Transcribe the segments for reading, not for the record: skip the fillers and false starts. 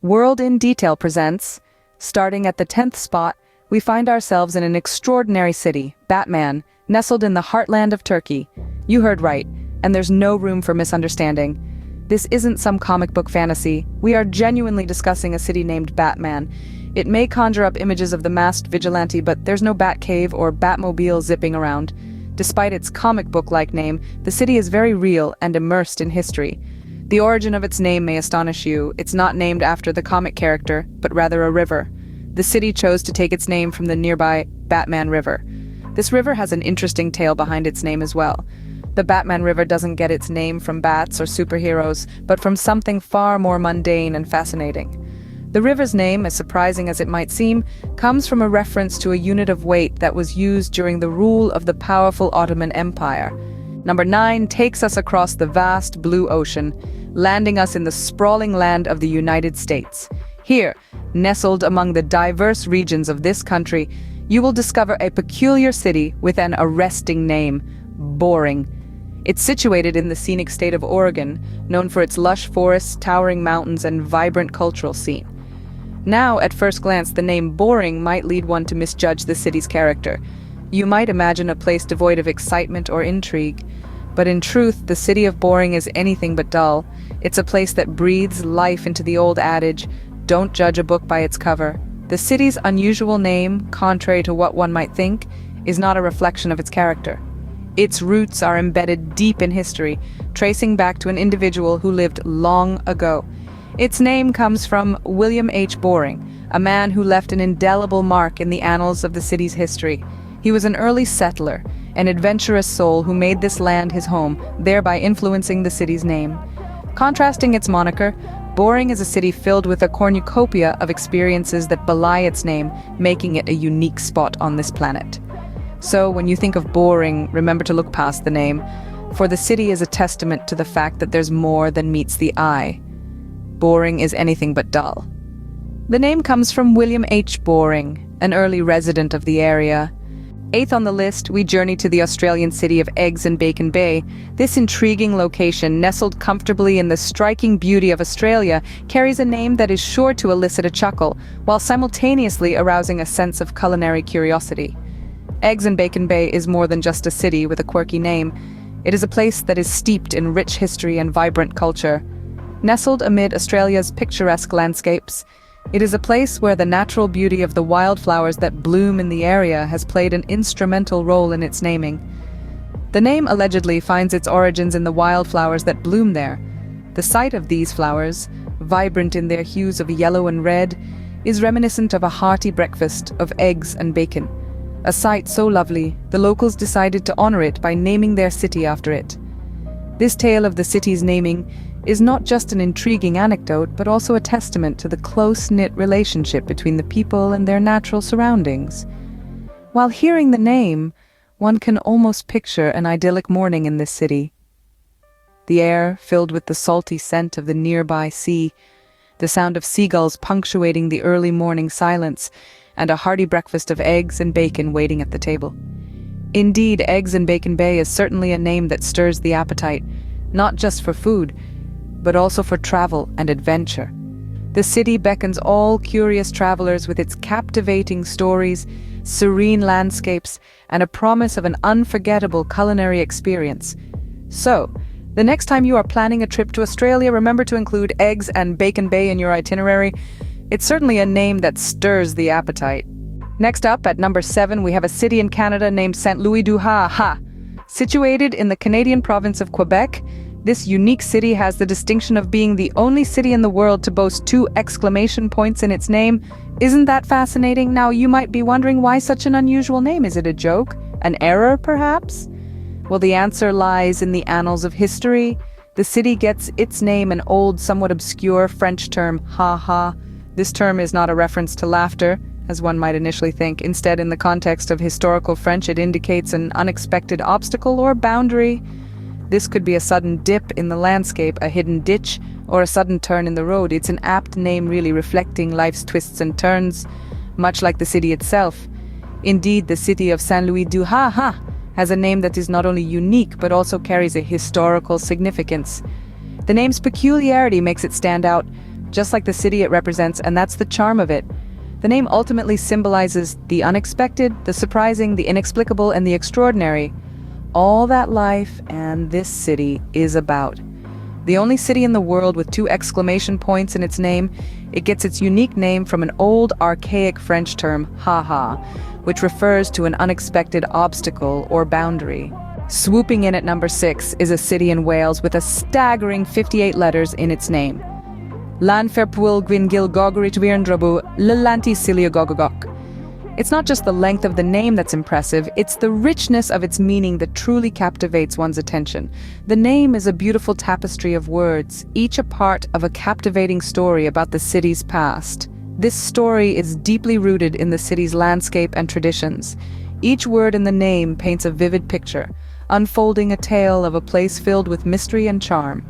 World in Detail presents, starting at the 10th spot, we find ourselves in an extraordinary city, Batman, nestled in the heartland of Turkey. You heard right, and there's no room for misunderstanding. This isn't some comic book fantasy. We are genuinely discussing a city named Batman. It may conjure up images of the masked vigilante, but there's no Batcave or Batmobile zipping around. Despite its comic book-like name, the city is very real and immersed in history. The origin of its name may astonish you. It's not named after the comic character, but rather a river. The city chose to take its name from the nearby Batman River. This river has an interesting tale behind its name as well. The Batman River doesn't get its name from bats or superheroes, but from something far more mundane and fascinating. The river's name, as surprising as it might seem, comes from a reference to a unit of weight that was used during the rule of the powerful Ottoman Empire. Number 9 takes us across the vast blue ocean, landing us in the sprawling land of the United States. Here, nestled among the diverse regions of this country, you will discover a peculiar city with an arresting name, Boring. It's situated in the scenic state of Oregon, known for its lush forests, towering mountains, and vibrant cultural scene. Now, at first glance, the name Boring might lead one to misjudge the city's character. You might imagine a place devoid of excitement or intrigue. But in truth, the city of Boring is anything but dull. It's a place that breathes life into the old adage, don't judge a book by its cover. The city's unusual name, contrary to what one might think, is not a reflection of its character. Its roots are embedded deep in history, tracing back to an individual who lived long ago. Its name comes from William H. Boring, a man who left an indelible mark in the annals of the city's history. He was an early settler, an adventurous soul who made this land his home, thereby influencing the city's name. Contrasting its moniker, Boring is a city filled with a cornucopia of experiences that belie its name, making it a unique spot on this planet. So, when you think of Boring, remember to look past the name, for the city is a testament to the fact that there's more than meets the eye. Boring is anything but dull. The name comes from William H. Boring, an early resident of the area. 8th on the list, we journey to the Australian city of Eggs and Bacon Bay. This intriguing location, nestled comfortably in the striking beauty of Australia, carries a name that is sure to elicit a chuckle, while simultaneously arousing a sense of culinary curiosity. Eggs and Bacon Bay is more than just a city with a quirky name. It is a place that is steeped in rich history and vibrant culture. Nestled amid Australia's picturesque landscapes, it is a place where the natural beauty of the wildflowers that bloom in the area has played an instrumental role in its naming. The name allegedly finds its origins in the wildflowers that bloom there. The sight of these flowers, vibrant in their hues of yellow and red, is reminiscent of a hearty breakfast of eggs and bacon. A sight so lovely, the locals decided to honor it by naming their city after it. This tale of the city's naming is not just an intriguing anecdote, but also a testament to the close-knit relationship between the people and their natural surroundings. While hearing the name, one can almost picture an idyllic morning in this city. The air filled with the salty scent of the nearby sea, the sound of seagulls punctuating the early morning silence, and a hearty breakfast of eggs and bacon waiting at the table. Indeed, Eggs and Bacon Bay is certainly a name that stirs the appetite, not just for food, but also for travel and adventure. The city beckons all curious travelers with its captivating stories, serene landscapes, and a promise of an unforgettable culinary experience. So, the next time you are planning a trip to Australia, remember to include Eggs and Bacon Bay in your itinerary. It's certainly a name that stirs the appetite. Next up, at number 7, we have a city in Canada named St. Louis du Ha. Situated in the Canadian province of Quebec, this unique city has the distinction of being the only city in the world to boast 2 exclamation points in its name. Isn't that fascinating? Now, you might be wondering why such an unusual name. Is it a joke? An error, perhaps? Well, the answer lies in the annals of history. The city gets its name, an old, somewhat obscure French term, ha. This term is not a reference to laughter, as one might initially think. Instead, in the context of historical French, it indicates an unexpected obstacle or boundary. This could be a sudden dip in the landscape, a hidden ditch, or a sudden turn in the road. It's an apt name, really reflecting life's twists and turns, much like the city itself. Indeed, the city of Saint Louis du Ha has a name that is not only unique, but also carries a historical significance. The name's peculiarity makes it stand out, just like the city it represents, and that's the charm of it. The name ultimately symbolizes the unexpected, the surprising, the inexplicable, and the extraordinary. All that life and this city is about. The only city in the world with 2 exclamation points in its name, it gets its unique name from an old archaic French term, haha, which refers to an unexpected obstacle or boundary. Swooping in at number 6 is a city in Wales with a staggering 58 letters in its name. Llanferpwyll Gwyngyl Gogorit Wirndrabu Lelanti Cilia Gogogok. It's not just the length of the name that's impressive, it's the richness of its meaning that truly captivates one's attention. The name is a beautiful tapestry of words, each a part of a captivating story about the city's past. This story is deeply rooted in the city's landscape and traditions. Each word in the name paints a vivid picture, unfolding a tale of a place filled with mystery and charm.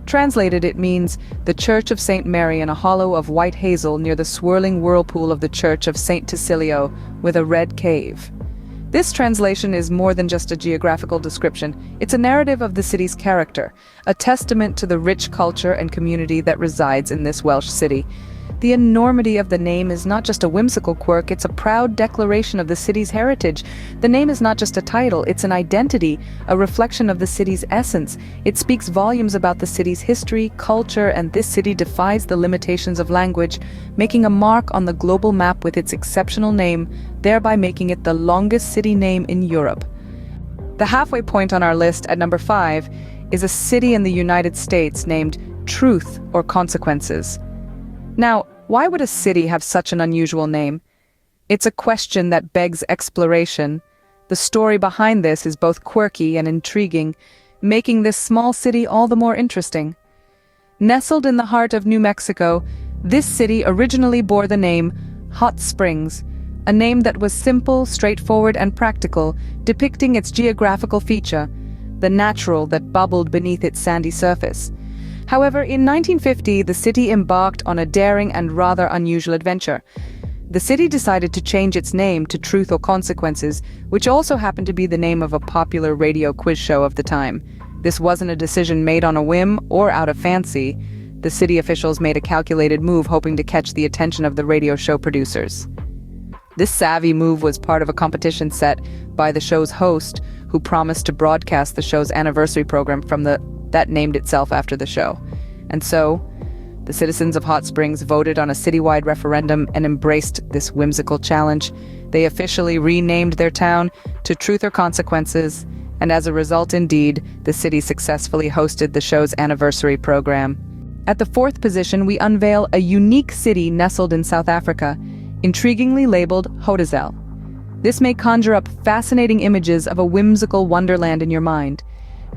Translated, it means the Church of St. Mary in a hollow of white hazel near the swirling whirlpool of the Church of St. Tecilio with a red cave. This translation is more than just a geographical description. It's a narrative of the city's character, a testament to the rich culture and community that resides in this Welsh city. The enormity of the name is not just a whimsical quirk, it's a proud declaration of the city's heritage. The name is not just a title, it's an identity, a reflection of the city's essence. It speaks volumes about the city's history, culture, and this city defies the limitations of language, making a mark on the global map with its exceptional name, thereby making it the longest city name in Europe. The halfway point on our list at number 5 is a city in the United States named Truth or Consequences. Now, why would a city have such an unusual name? It's a question that begs exploration. The story behind this is both quirky and intriguing, making this small city all the more interesting. Nestled in the heart of New Mexico, this city originally bore the name Hot Springs, a name that was simple, straightforward, and practical, depicting its geographical feature, the natural that bubbled beneath its sandy surface. However, in 1950, the city embarked on a daring and rather unusual adventure. The city decided to change its name to Truth or Consequences, which also happened to be the name of a popular radio quiz show of the time. This wasn't a decision made on a whim or out of fancy. The city officials made a calculated move hoping to catch the attention of the radio show producers. This savvy move was part of a competition set by the show's host, who promised to broadcast the show's anniversary program from that named itself after the show. And so, the citizens of Hot Springs voted on a citywide referendum and embraced this whimsical challenge. They officially renamed their town to Truth or Consequences, and as a result, indeed, the city successfully hosted the show's anniversary program. At the 4th position, we unveil a unique city nestled in South Africa, intriguingly labeled Hotazel. This may conjure up fascinating images of a whimsical wonderland in your mind,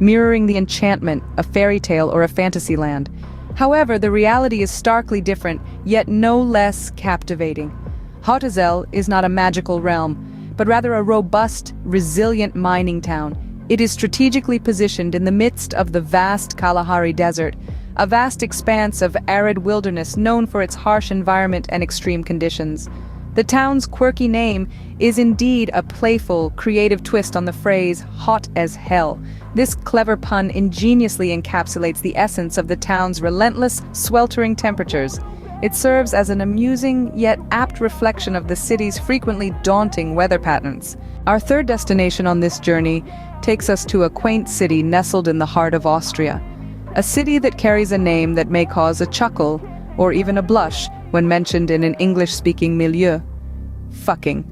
mirroring the enchantment, a fairy tale, or a fantasy land. However, the reality is starkly different, yet no less captivating. Hotazel is not a magical realm, but rather a robust, resilient mining town. It is strategically positioned in the midst of the vast Kalahari Desert, a vast expanse of arid wilderness known for its harsh environment and extreme conditions. The town's quirky name is indeed a playful, creative twist on the phrase, hot as hell. This clever pun ingeniously encapsulates the essence of the town's relentless, sweltering temperatures. It serves as an amusing, yet apt reflection of the city's frequently daunting weather patterns. Our 3rd destination on this journey takes us to a quaint city nestled in the heart of Austria. A city that carries a name that may cause a chuckle, or even a blush, when mentioned in an English-speaking milieu. Fucking.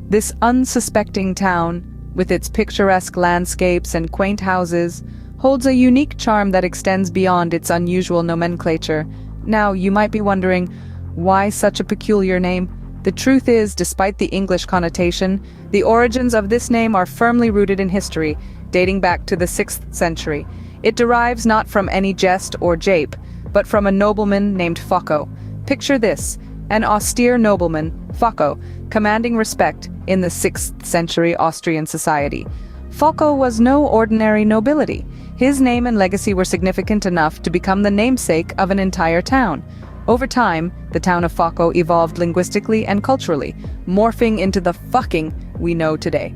This unsuspecting town, with its picturesque landscapes and quaint houses, holds a unique charm that extends beyond its unusual nomenclature. Now, you might be wondering, why such a peculiar name? The truth is, despite the English connotation, the origins of this name are firmly rooted in history, dating back to the 6th century. It derives not from any jest or jape, but from a nobleman named Focko. Picture this, an austere nobleman, Focko, commanding respect in the 6th century Austrian society. Focko was no ordinary nobility. His name and legacy were significant enough to become the namesake of an entire town. Over time, the town of Focko evolved linguistically and culturally, morphing into the fucking we know today.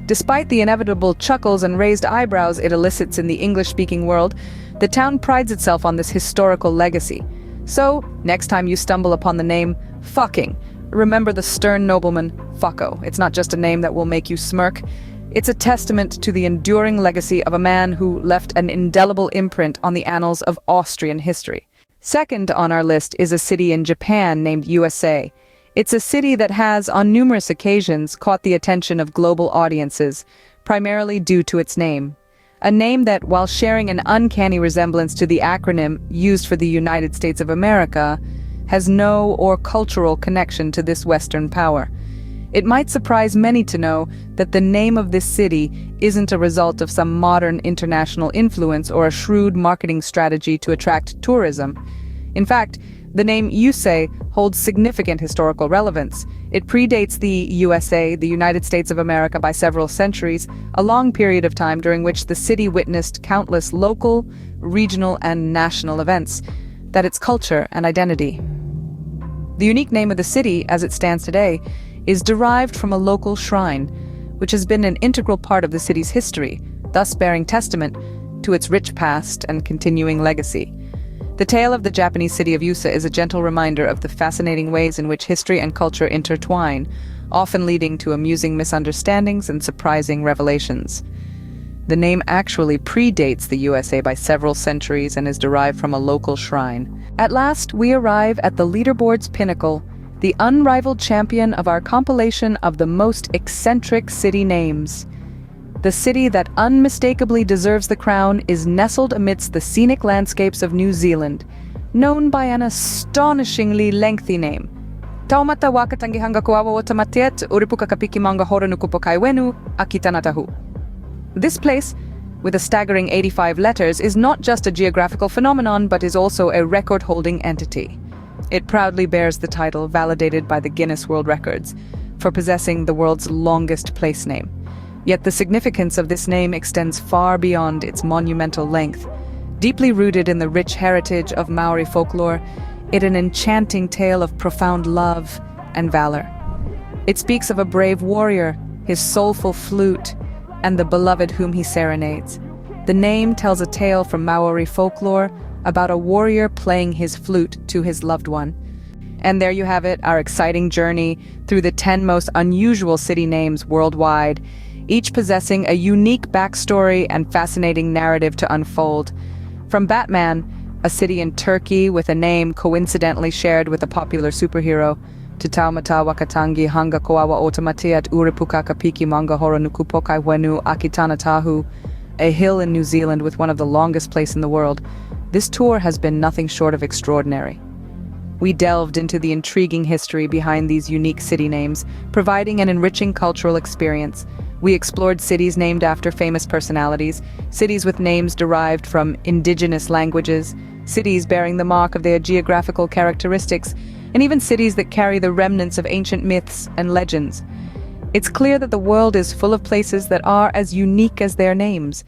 Despite the inevitable chuckles and raised eyebrows it elicits in the English-speaking world, the town prides itself on this historical legacy. So, next time you stumble upon the name fucking, remember the stern nobleman Fucko. It's not just a name that will make you smirk. It's a testament to the enduring legacy of a man who left an indelible imprint on the annals of Austrian history. Second on our list is a city in Japan named USA. It's a city that has, on numerous occasions, caught the attention of global audiences, primarily due to its name. A name that, while sharing an uncanny resemblance to the acronym used for the United States of America, has no or cultural connection to this Western power. It might surprise many to know that the name of this city isn't a result of some modern international influence or a shrewd marketing strategy to attract tourism. In fact, the name Yusei holds significant historical relevance. It predates the USA, the United States of America, by several centuries, a long period of time during which the city witnessed countless local, regional, and national events that its culture and identity. The unique name of the city, as it stands today, is derived from a local shrine, which has been an integral part of the city's history, thus bearing testament to its rich past and continuing legacy. The tale of the Japanese city of Yusa is a gentle reminder of the fascinating ways in which history and culture intertwine, often leading to amusing misunderstandings and surprising revelations. The name actually predates the USA by several centuries and is derived from a local shrine. At last, we arrive at the leaderboard's pinnacle, the unrivaled champion of our compilation of the most eccentric city names. The city that unmistakably deserves the crown is nestled amidst the scenic landscapes of New Zealand, known by an astonishingly lengthy name. Taumata wakatangi hanga kuawa otamatiet uripuka kapiki manga hora nukupokai wenu akitanatahu. This place, with a staggering 85 letters, is not just a geographical phenomenon but is also a record-holding entity. It proudly bears the title, validated by the Guinness World Records, for possessing the world's longest place name. Yet the significance of this name extends far beyond its monumental length. Deeply rooted in the rich heritage of Maori folklore, it is an enchanting tale of profound love and valor. It speaks of a brave warrior, his soulful flute, and the beloved whom he serenades. The name tells a tale from Maori folklore about a warrior playing his flute to his loved one. And there you have it, our exciting journey through the 10 most unusual city names worldwide, each possessing a unique backstory and fascinating narrative to unfold. From Batman, a city in Turkey with a name coincidentally shared with a popular superhero, to Taumata wakatangi hanga koawa otamatiat uripuka kapiki manga hora nukupokai wenu akitanatahu, a hill in New Zealand with one of the longest places in the world. This tour has been nothing short of extraordinary. We delved into the intriguing history behind these unique city names, providing an enriching cultural experience. We explored cities named after famous personalities, cities with names derived from indigenous languages, cities bearing the mark of their geographical characteristics, and even cities that carry the remnants of ancient myths and legends. It's clear that the world is full of places that are as unique as their names.